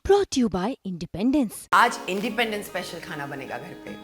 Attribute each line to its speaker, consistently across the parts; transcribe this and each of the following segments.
Speaker 1: brought you by Independence।
Speaker 2: आज independence special खाना बनेगा घर पे,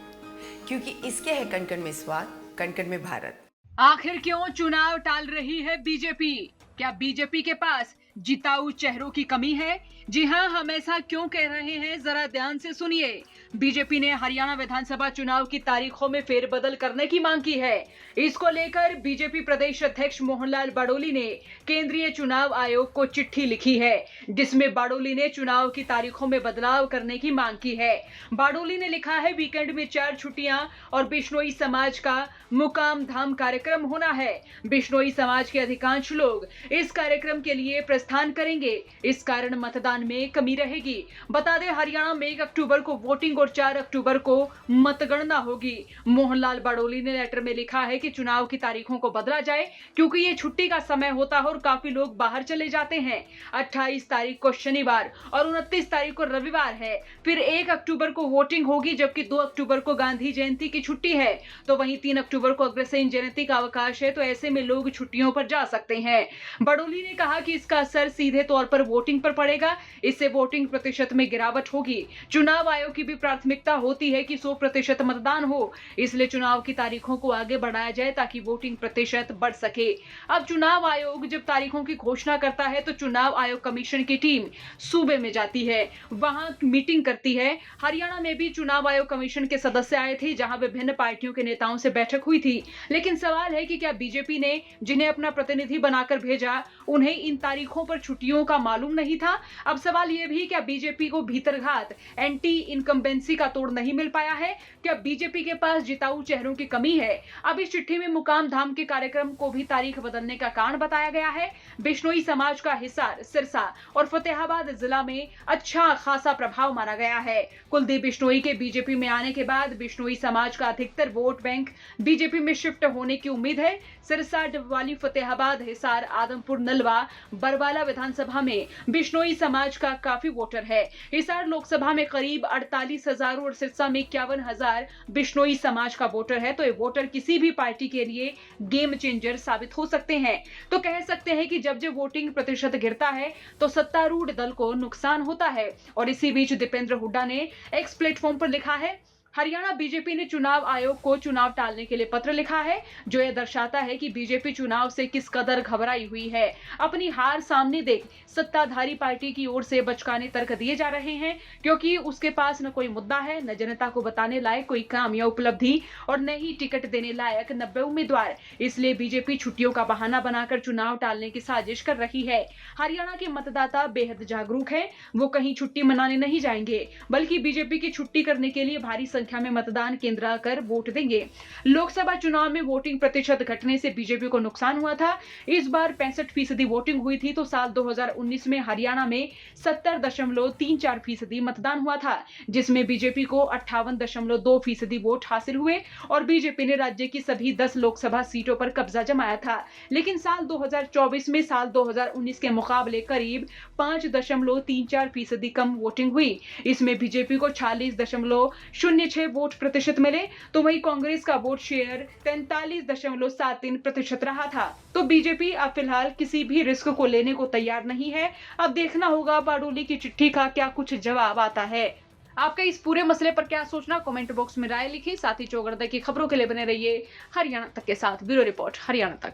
Speaker 2: क्योंकि इसके है कण-कण में स्वाद, कण-कण में भारत।
Speaker 3: आखिर क्यों चुनाव टाल रही है बीजेपी? क्या बीजेपी के पास जिताऊ चेहरों की कमी है? जी हां, हम ऐसा क्यों कह रहे हैं, जरा ध्यान से सुनिए। बीजेपी ने हरियाणा विधानसभा चुनाव की तारीखों में फेरबदल करने की मांग की है। इसको लेकर बीजेपी प्रदेश अध्यक्ष मोहनलाल बाडोली ने केंद्रीय चुनाव आयोग को चिट्ठी लिखी है, जिसमें बाडोली ने चुनाव की तारीखों में बदलाव करने की मांग की है। बाडोली ने लिखा है, वीकेंड में 4 छुट्टियां और बिश्नोई समाज का मुकाम धाम कार्यक्रम होना है। बिश्नोई समाज के अधिकांश लोग इस कार्यक्रम के लिए प्रस्थान करेंगे, इस कारण मतदान में कमी रहेगी। बता दें, हरियाणा में 1 अक्टूबर को वोटिंग और 4 अक्टूबर को मतगणना होगी। मोहनलाल बाडोली ने लेटर में लिखा है कि चुनाव की तारीखों को बदला जाए, क्योंकि ये छुट्टी का समय होता है और काफी लोग बाहर चले जाते हैं। 28 तारीख को शनिवार और 29 तारीख को रविवार है। फिर 1 अक्टूबर को वोटिंग होगी, जबकि 2 अक्टूबर को गांधी जयंती की छुट्टी है। तो वहीं 3 अक्टूबर को अग्रसेन जयंती का अवकाश है, तो ऐसे में लोग छुट्टियों पर जा सकते हैं। बाडोली ने कहा कि इसका असर सीधे तौर पर वोटिंग पर पड़ेगा, इससे वोटिंग प्रतिशत में गिरावट होगी। चुनाव आयोग की भी प्राथमिकता होती है कि 100% मतदान हो, इसलिए चुनाव की तारीखों को आगे बढ़ाया जाए ताकि वोटिंग प्रतिशत बढ़ सके। अब चुनाव आयोग जब तारीखों की घोषणा करता है, तो चुनाव आयोग कमीशन की टीम सूबे में जाती है, वहां मीटिंग करती है। हरियाणा में भी चुनाव आयोग कमीशन के सदस्य आए थे, जहां विभिन्न पार्टियों के नेताओं से बैठक हुई थी। लेकिन सवाल है कि क्या बीजेपी ने जिन्हें अपना प्रतिनिधि बनाकर भेजा, उन्हें इन तारीखों पर छुट्टियों का मालूम नहीं था? अब सवाल यह भी, क्या बीजेपी को भीतरघात एंटी इनकम्बेंसी का तोड़ नहीं मिल पाया है? क्या बीजेपी के पास जिताऊ चेहरों की कमी है? अब इस चिट्ठी में मुकाम धाम के कार्यक्रम को भी तारीख बदलने का कारण बताया गया है। बिश्नोई समाज का हिसार, सिरसा और फतेहाबाद जिला में अच्छा खासा प्रभाव माना गया है। कुलदीप बिश्नोई के बीजेपी में आने के बाद बिश्नोई समाज का अधिकतर वोट बैंक बीजेपी में शिफ्ट होने की उम्मीद है। सिरसा, डबवाली, फतेहाबाद, हिसार, आदमपुर, नलवा, बरवाला विधानसभा में बिश्नोई समाज का काफी वोटर है। हिसार लोकसभा में करीब 48,000 और सिरसा में 51,000 बिश्नोई समाज का वोटर है। तो ये वोटर किसी भी पार्टी के लिए गेम चेंजर साबित हो सकते हैं। तो कह सकते हैं कि जब जब वोटिंग प्रतिशत गिरता है, तो सत्तारूढ़ दल को नुकसान होता है। और इसी बीच दीपेंद्र हुड्डा ने एक्स प्लेटफॉर्म पर लिखा है, हरियाणा बीजेपी ने चुनाव आयोग को चुनाव टालने के लिए पत्र लिखा है, जो यह दर्शाता है कि बीजेपी चुनाव से किस कदर घबराई हुई है। अपनी हार सामने देख सत्ताधारी पार्टी की ओर से बचकाने तर्क दिए जा रहे हैं, क्योंकि उसके पास न कोई मुद्दा है, न जनता को बताने लायक कोई काम या उपलब्धि, और न ही टिकट देने लायक 90 उम्मीदवार। इसलिए बीजेपी छुट्टियों का बहाना बनाकर चुनाव टालने की साजिश कर रही है। हरियाणा के मतदाता बेहद जागरूक है, वो कहीं छुट्टी मनाने नहीं जाएंगे, बल्कि बीजेपी की छुट्टी करने के लिए भारी संख्या में मतदान केंद्र आकर वोट देंगे। लोकसभा चुनाव में वोटिंग प्रतिशत घटने से बीजेपी को नुकसान हुआ था। इस बार 65% वोटिंग हुई थी, तो साल 2019 में हरियाणा में 70.34% मतदान हुआ था, जिसमें बीजेपी को 58.2% वोट हासिल हुए और बीजेपी ने राज्य की सभी 10 लोकसभा सीटों पर कब्जा जमाया था। लेकिन साल 2024 में साल 2019 के मुकाबले करीब 5.34% कम वोटिंग हुई। इसमें बीजेपी को 46.06 वोट प्रतिशत मिले, तो वहीं कांग्रेस का वोट शेयर 43.73% रहा था। तो बीजेपी अब फिलहाल किसी भी रिस्क को लेने को तैयार नहीं है। अब देखना होगा बाडोली की चिट्ठी का क्या कुछ जवाब आता है। आपका इस पूरे मसले पर क्या सोचना, कमेंट बॉक्स में राय लिखिए। साथ ही चौगरदा की खबरों के लिए बने रहिए हरियाणा तक के साथ। ब्यूरो रिपोर्ट, हरियाणा तक।